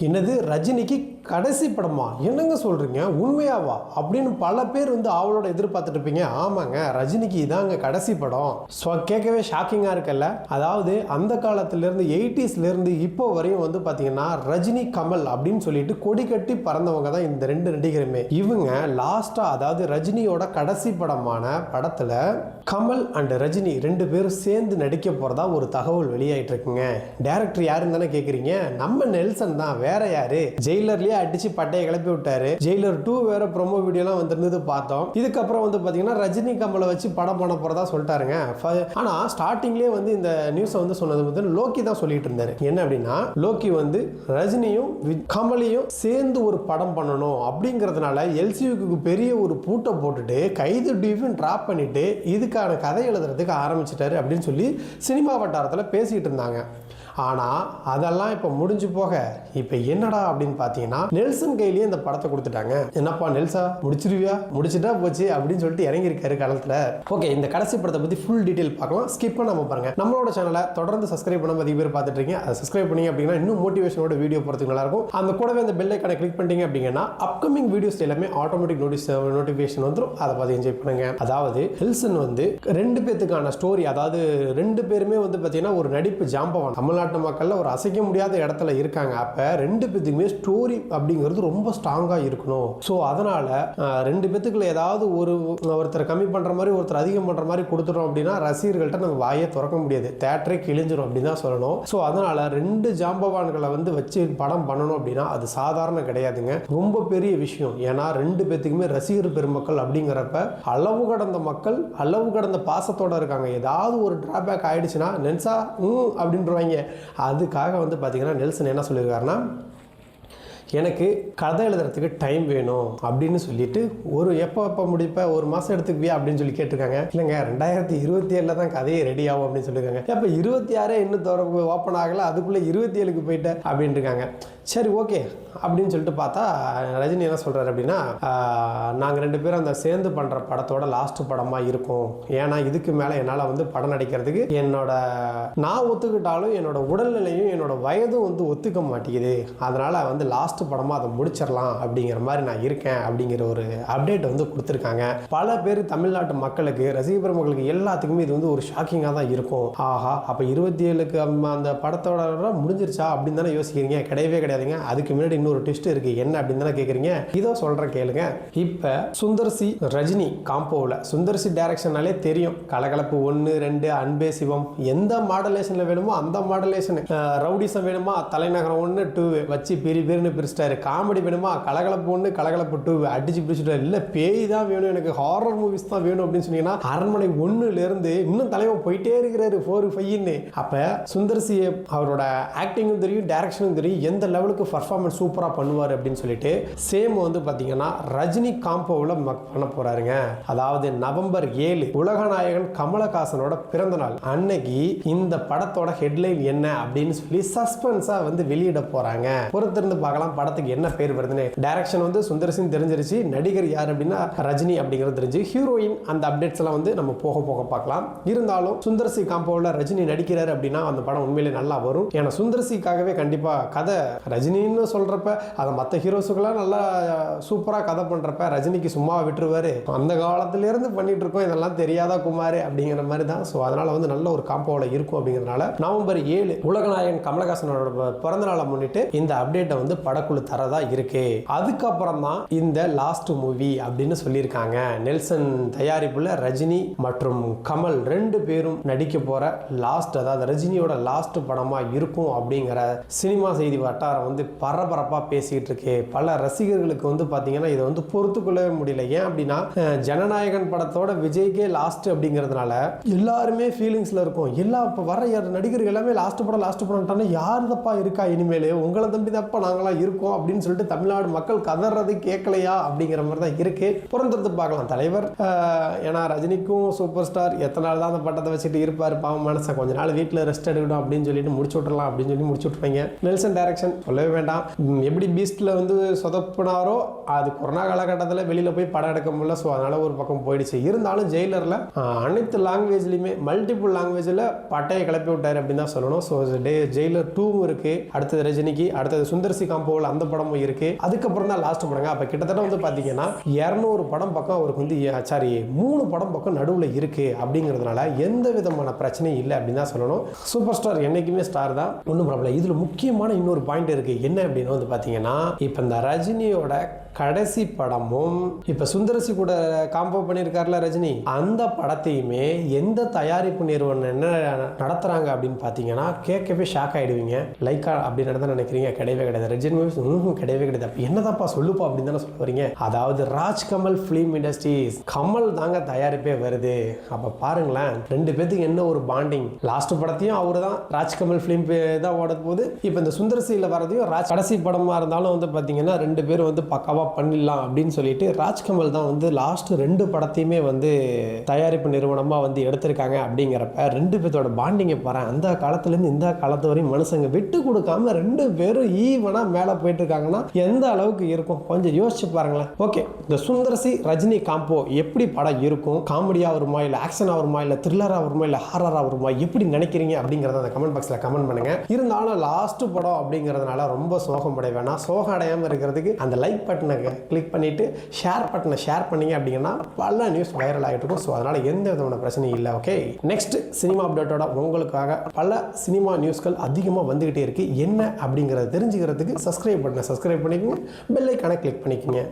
என்னது ரஜினிக்கு கடைசி படமா? என்னங்க சொல்கிறீங்க, உண்மையாவா அப்படின்னு பல பேர் வந்து அவளோட எதிர்பார்த்துட்டு இருப்பீங்க. ஆமாங்க, ரஜினிக்கு இதாங்க கடைசி படம். ஸோ கேட்கவே ஷாக்கிங்காக இருக்குல்ல. அதாவது அந்த காலத்திலேருந்து 80ஸ்லேருந்து இப்போ வரையும் வந்து பார்த்தீங்கன்னா ரஜினி கமல் அப்படின்னு சொல்லிட்டு கொடி கட்டி பறந்தவங்க தான் இந்த ரெண்டு நடிகருமே. இவங்க லாஸ்ட்டாக அதாவது ரஜினியோட கடைசி படமான படத்தில் கமல் அண்ட் ரஜினி ரெண்டு பேரும் சேர்ந்து நடிக்க போகிறதா ஒரு தகவல் வெளியாயிட்டு இருக்குங்க. டேரக்டர் யாருன்னு தானே கேட்குறீங்க? நம்ம நெல்சன் தான், வேற யாரு? ஜெயிலர்லேயே அடிச்சு பட்டையை கிளப்பி விட்டாரு. ஜெயிலர் 2 வேற ப்ரோமோ வீடியோலாம் வந்திருந்தது பார்த்தோம். இதுக்கப்புறம் வந்து பார்த்தீங்கன்னா ரஜினி கமலை வச்சு படம் பண்ண போகிறதா சொல்லிட்டாருங்க. ஆனால் ஸ்டார்டிங்லேயே வந்து இந்த நியூஸை வந்து சொன்னது வந்து லோக்கி தான் சொல்லிட்டு இருந்தாரு. என்ன அப்படின்னா லோக்கி வந்து ரஜினியும் கமலையும் சேர்ந்து ஒரு படம் பண்ணணும் அப்படிங்கிறதுனால எல்சியூக்கு பெரிய ஒரு பூட்டை போட்டுட்டு கைது டியூஃபன் ட்ராப் பண்ணிட்டு இதுக்கான கதை எழுதுறதுக்கு ஆரம்பிச்சிட்டாரு அப்படின்னு சொல்லி சினிமா வட்டாரத்தில் பேசிட்டு இருந்தாங்க. ஆனால் அதெல்லாம் இப்போ முடிஞ்சு போக இப்போ என்னடா அப்படின்னு பார்த்தீங்கன்னா நெல்சன் கையிலேயே இந்த படத்தை கொடுத்துட்டாங்க. என்னப்பா நெல்சா முடிச்சிருவியா, முடிச்சுட்டா போச்சு அப்படின்னு சொல்லிட்டு இறங்கியிருக்காரு களத்தில். ஓகே, இந்த கடைசி படத்தை பற்றி ஃபுல் டீட்டெயில் பார்க்கலாம். ஸ்கிப் பண்ணாம பாருங்க. நம்மளோட சேனலை தொடர்ந்து சப்ஸ்கிரைப் பண்ணாம அதிக பேர் பார்த்துட்டு இருக்கீங்க. அதை சப்ஸ்கிரைப் பண்ணீங்க அப்படின்னா இன்னும் மோட்டிவேஷனோட வீடியோ போகிறதுக்கு நல்லா இருக்கும். அந்த கூடவே அந்த பெல் ஐக்கானை கிளிக் பண்ணிட்டீங்க அப்படின்னா அப்கமிங் வீடியோஸ் எல்லாமே ஆட்டோமேட்டிக் நோட்டிஃபிகேஷன் வந்துடும். அதை பார்த்து என்ஜாய் பண்ணுங்க. அதாவது நெல்சன் வந்து ரெண்டு பேத்துக்கான ஸ்டோரி, அதாவது ரெண்டு பேருமே வந்து பார்த்தீங்கன்னா ஒரு நடிப்பு ஜாம்பவான். தமிழ்நாட்டு மக்கள் ஒரு அசைக்க முடியாத இடத்துல இருக்காங்க. அப்ப ரெண்டு பேத்துக்குமே ஸ்டோரி அப்படிங்கிறது ரொம்ப ஸ்ட்ராங்கா இருக்கணும். ஸோ அதனால ரெண்டு பேத்துக்குள்ள ஏதாவது ஒருத்தர் கம்மி பண்ற மாதிரி ஒருத்தர் அதிகம் பண்ற மாதிரி கொடுத்துட்டோம் அப்படின்னா ரசிகர்கள்ட்ட நம்ம வாயை திறக்க முடியாது, தேட்டரே கிழிஞ்சிரும் அப்படின்னு தான் சொல்லணும். ஸோ அதனால ரெண்டு ஜாம்பவான்களை வந்து வச்சு படம் பண்ணணும் அப்படின்னா அது சாதாரண கிடையாதுங்க, ரொம்ப பெரிய விஷயம். ஏன்னா ரெண்டு பேத்துக்குமே ரசிகர் பெருமக்கள் அப்படிங்கிறப்ப அளவு கடந்த மக்கள், அளவு கடந்த பாசத்தோட இருக்காங்க. ஏதாவது ஒரு டிராபேக் ஆயிடுச்சுன்னா நெல்சா அப்படின்றவாங்க. அதுக்காக வந்து பார்த்தீங்கன்னா நெல்சன் என்ன சொல்லியிருக்காருன்னா எனக்கு கதை எழுதுறதுக்கு டைம் வேணும் அப்படின்னு சொல்லிட்டு எப்போ முடிப்ப ஒரு மாதம் எடுத்துக்குவியா அப்படின்னு சொல்லி கேட்டிருக்காங்க. இல்லைங்க 2027 தான் கதையை ரெடி ஆகும் அப்படின்னு சொல்லியிருக்காங்க. இப்போ 26 இன்னும் ஓப்பன் ஆகலை, அதுக்குள்ளே 27க்கு போயிட்டேன் அப்படின்னு இருக்காங்க. சரி ஓகே அப்படின்னு சொல்லிட்டு பார்த்தா ரஜினி என்ன சொல்கிறாரு அப்படின்னா நாங்கள் ரெண்டு பேரும் அந்த சேர்ந்து பண்ணுற படத்தோட லாஸ்ட் படமாக இருக்கும். ஏன்னா இதுக்கு மேலே என்னால் வந்து படம் நடிக்கிறதுக்கு நான் ஒத்துக்கிட்டாலும் என்னோட உடல்நிலையும் என்னோட வயதும் வந்து ஒத்துக்க மாட்டேங்குது. அதனால் வந்து லாஸ்ட் படமாக அதை முடிச்சிடலாம் அப்படிங்கிற மாதிரி நான் இருக்கேன் அப்படிங்கிற ஒரு அப்டேட் வந்து கொடுத்துருக்காங்க. பல பேர் தமிழ்நாட்டு மக்களுக்கு, ரசிக பெருமக்களுக்கு எல்லாத்துக்குமே இது வந்து ஒரு ஷாக்கிங்காக தான் இருக்கும். ஆஹா, அப்போ 27க்கு அந்த படத்தோட முடிஞ்சிருச்சா அப்படின்னு தானே யோசிக்கிறீங்க? கிடையவே கிடையாது. அதுக்கு முன்னாடி இன்னொரு ட்விஸ்ட் இருக்கு. என்ன அப்படின்னு தானே கேட்குறீங்க? இதோ சொல்கிறேன் கேளுங்க. இப்போ சுந்தர்சி ரஜினி காம்போவில் சுந்தர்சி டைரக்ஷனாலே தெரியும். கலகலப்பு 1, 2, அன்பே சிவம், எந்த மாடலேஷனில் வேணுமோ அந்த மாடலேஷன். ரவுடிசம் வேணுமா தலைநகரம் 1, 2 வச்சு பெருன்னு பிரிச்சிட்டாரு. காமெடி வேணுமா கலகலப்பு 1, கலகலப்பு 2 அடிச்சு பிடிச்சிட்டாரு. இல்லை பேய் தான் வேணும், எனக்கு ஹாரர் மூவிஸ் தான் வேணும் அப்படின்னு சொன்னீங்கன்னா அரண்மனை 1லேருந்து இன்னும் தலைவன் போயிட்டே இருக்கிறாரு 4, 5ன்னு. அப்போ சுந்தர்சி அவரோட ஆக்டிங்கும் தெரியும், டைரக்ஷனும் தெரியும், எந்த லெவலுக்கு பர்ஃபார்மன்ஸ் சூப்பராக பண்ணுவார் அப்படின்னு சொல்லிட்டு சேம் வந்து பார்த்தீங்கன்னா ரஜினி காம்போவில் பண்ண போறாருங்க. அதாவது நவம்பர் 7 உலகநாயகன் கமலஹாசனோட பிறந்த நாள் அன்னைக்கு இந்த படத்தோட ஹெட்லைன் என்ன அப்படின்னு சொல்லி சஸ்பென்ஸா வந்து வெளியிட போறாங்க. பொறுத்திருந்து பார்க்கலாம் படத்துக்கு என்ன பேர் வருதுன்னு. டைரக்ஷன் வந்து சுந்தர்சின்னு தெரிஞ்சிருச்சு, நடிகர் யார் அப்படின்னா ரஜினி அப்படிங்கிறது தெரிஞ்சு, ஹீரோயின் அந்த அப்டேட்ஸ் எல்லாம் வந்து நம்ம போக போக பார்க்கலாம். இருந்தாலும் சுந்தர்சி காம்போவில் ரஜினி நடிக்கிறாரு அப்படின்னா அந்த படம் உண்மையிலே நல்லா வரும். ஏன்னா சுந்தர்சிக்காகவே கண்டிப்பா கதை ரஜினின்னு சொல்றப்ப அதை மற்ற ஹீரோஸுக்கெல்லாம் நல்லா சூப்பராக கதை பண்றப்ப ரஜினிக்கு சும்மா விட்டுருவாரு. அந்த காலத்திலேருந்து பண்ணிட்டு இருக்கோம், இதெல்லாம் தெரியாதா குமார் அப்படிங்கிற மாதிரி தான். ஸோ அதனால வந்து நல்ல ஒரு காம்போவில் இருக்கும். அப்படிங்கிறதுனால நவம்பர் 7 உலகநாயகன் கமலஹாசனோட பிறந்த நாளை முன்னிட்டு இந்த அப்டேட்டை வந்து படக்குழு தரதா இருக்கு. அதுக்கப்புறம் தான் இந்த லாஸ்ட் மூவி அப்படின்னு சொல்லியிருக்காங்க. நெல்சன் தயாரிப்புல ரஜினி மற்றும் கமல் ரெண்டு பேரும் நடிக்க போற லாஸ்ட், அதாவது ரஜினியோட லாஸ்ட் படமா இருக்கும் அப்படிங்கிற சினிமா செய்தி வட்டாரம் வந்து பரபரப்பாக பேசிக்கிட்டு இருக்கு. பல ரசிகர்களுக்கு வந்து பார்த்தீங்கன்னா இதை வந்து பொறுத்துக்கொள்ளவே முடியல. ஏன் அப்படின்னா ஜனநாயகன் படத்தோட விஜய்க்கே லாஸ்ட் அப்படிங்கிறதுனால எல்லாருமே ஃபீலிங்ஸில் இருக்கும். இப்போ வர நடிகர்கள் எல்லாமே லாஸ்ட் படம் யாருதப்பா இருக்கா இனிமேல், உங்களை தம்பி தப்பா நாங்களாம் இருக்கும் அப்படின்னு சொல்லிட்டு தமிழ்நாடு மக்கள் கதறது கேட்கலையா அப்படிங்கிற மாதிரி தான் இருக்கு. புறந்தெடுத்து பார்க்கலாம் தலைவர். ஏன்னா ரஜினிக்கும் சூப்பர் ஸ்டார் எத்தனை நாள் தான் அந்த பட்டத்தை வச்சுட்டு இருப்பார், பாவம் மனசை கொஞ்ச நாள் வீட்டில் ரெஸ்ட் எடுக்கணும் அப்படின்னு சொல்லிட்டு முடிச்சு விட்டுறலாம் அப்படின்னு சொல்லி முடிச்சு விட்டுருப்பாங்க. நெல்சன் டைரக்ஷன் சொல்லவே வேண்டாம். எப்படி பீஸ்ட்ல வந்து சொதப்பினாரோ அது கொரோனா காலகட்டத்தில் வெளியில போய் படம் எடுக்க முடியல. ஸோ அதனால ஒரு பக்கம் போயிடுச்சு. இருந்தாலும் ஜெயிலர்ல அனைத்து லாங்குவேஜ்லையுமே மல்டிபிள் லாங்குவேஜில் பட்டையை கிளப்பி விட்டார் அப்படின்னு தான் சொல்லணும். ஸோ ஜெயிலர் 2 இருக்கு, அடுத்தது ரஜினிக்கு, அடுத்தது சுந்தர்சி காம்போவில் அந்த படமும் இருக்கு. அதுக்கப்புறம் தான் லாஸ்ட் படங்க. அப்போ கிட்டத்தட்ட வந்து பார்த்தீங்கன்னா 200 படம் பக்கம் அவருக்கு வந்து 3 படம் பக்கம் நடுவில் இருக்கு. அப்படிங்கிறதுனால எந்த விதமான பிரச்சனையும் இல்லை அப்படின்னு தான் சொல்லணும். சூப்பர் ஸ்டார் என்னைக்குமே ஸ்டார் தான், ஒன்றும் ப்ராப்ளம். இதில் முக்கியமான இன்னொரு பாயிண்ட் இருக்கு. என்ன அப்படின்னு வந்து பார்த்தீங்கன்னா, இப்போ இந்த ரஜினியோட கடைசி படமும் இப்போ சுந்தரசி கூட காம்போ பண்ணியிருக்காருல ரஜினி, அந்த படத்தையுமே எந்த தயாரிப்பு நிறுவனம் என்ன நடத்துறாங்க அப்படின்னு பார்த்தீங்கன்னா கேட்கவே ஷாக் ஆயிடுவீங்க. லைக்கா அப்படின்னு தான் நினைக்கிறீங்க? கிடையவே கிடையாது. ரஜினி மூவிஸ் கிடையவே கிடையாது. அப்போ என்னதான்ப்பா சொல்லுப்பா அப்படின்னு தானே சொல்ல வரீங்க. அதாவது ராஜ்கமல் ஃபிலிம் இண்டஸ்ட்ரீஸ், கமல் தாங்க தயாரிப்பே வருது. அப்போ பாருங்களேன், 2 பேத்துக்கு என்ன ஒரு பாண்டிங். லாஸ்ட் படத்தையும் அவரு தான் ராஜ்கமல் ஃபிலிம் தான் ஓட போகுது. இப்போ இந்த சுந்தரசியில் வரதையும் கடைசி படமாக இருந்தாலும் வந்து பார்த்தீங்கன்னா 2 பேரும் வந்து பக்காவா பண்ணிடலாம் அப்படின்னு சொல்லிட்டு ராஜ்கமல் தான் வந்து லாஸ்ட் 2 படத்தையுமே வந்து தயாரிப்பு நிறுவனமாக வந்து எடுத்திருக்காங்க. அப்படிங்கிறப்ப 2 பேர்த்தோட பாண்டிங்கை பாரு. அந்த காலத்துலேருந்து இந்த காலத்து வரையும் மனுஷங்க விட்டு கொடுக்காம 2 பேரும் ஈவனா மேலே போயிட்டு இருக்காங்கன்னா எந்த அளவுக்கு இருக்கும் கொஞ்சம் யோசிச்சு பாருங்களேன். ஓகே, இந்த சுந்தரசி ரஜினி காம்போ எப்படி படம் இருக்கும்? காமெடியாக வருமா, இல்லை ஆக்ஷனாக வருமா, இல்லை த்ரில்லராக வருமா, இல்லை ஹாரராக வருமா, எப்படி நினைக்கிறீங்க அப்படிங்கிறத அந்த கமெண்ட் பாக்ஸில் கமெண்ட் பண்ணுங்க. இருந்தாலும் லாஸ்ட் படம் அப்படிங்கிறதுனால ரொம்ப சோகம் அடைய வேணாம். சோகம் அடையாமல் இருக்கிறதுக்கு அந்த லைக் பட்டனை கிளிக் பண்ணிட்டு ஷேர் பட்டனை ஷேர் பண்ணீங்க அப்படிங்கன்னா பல நியூஸ் வைரல் ஆகிட்டு இருக்கும். ஸோ அதனால எந்த விதமான பிரச்சனையும் இல்லை. ஓகே, நெக்ஸ்ட் சினிமா அப்டேட்டோட உங்களுக்காக பல சினிமா நியூஸ்கள் அதிகமாக வந்துகிட்டே இருக்கு. என்ன அப்படிங்கிறத தெரிஞ்சுக்கிறதுக்கு சப்ஸ்கிரைப் பண்ணிக்கோங்க, பெல் ஐக்கானை கிளிக் பண்ணிக்கோங்க.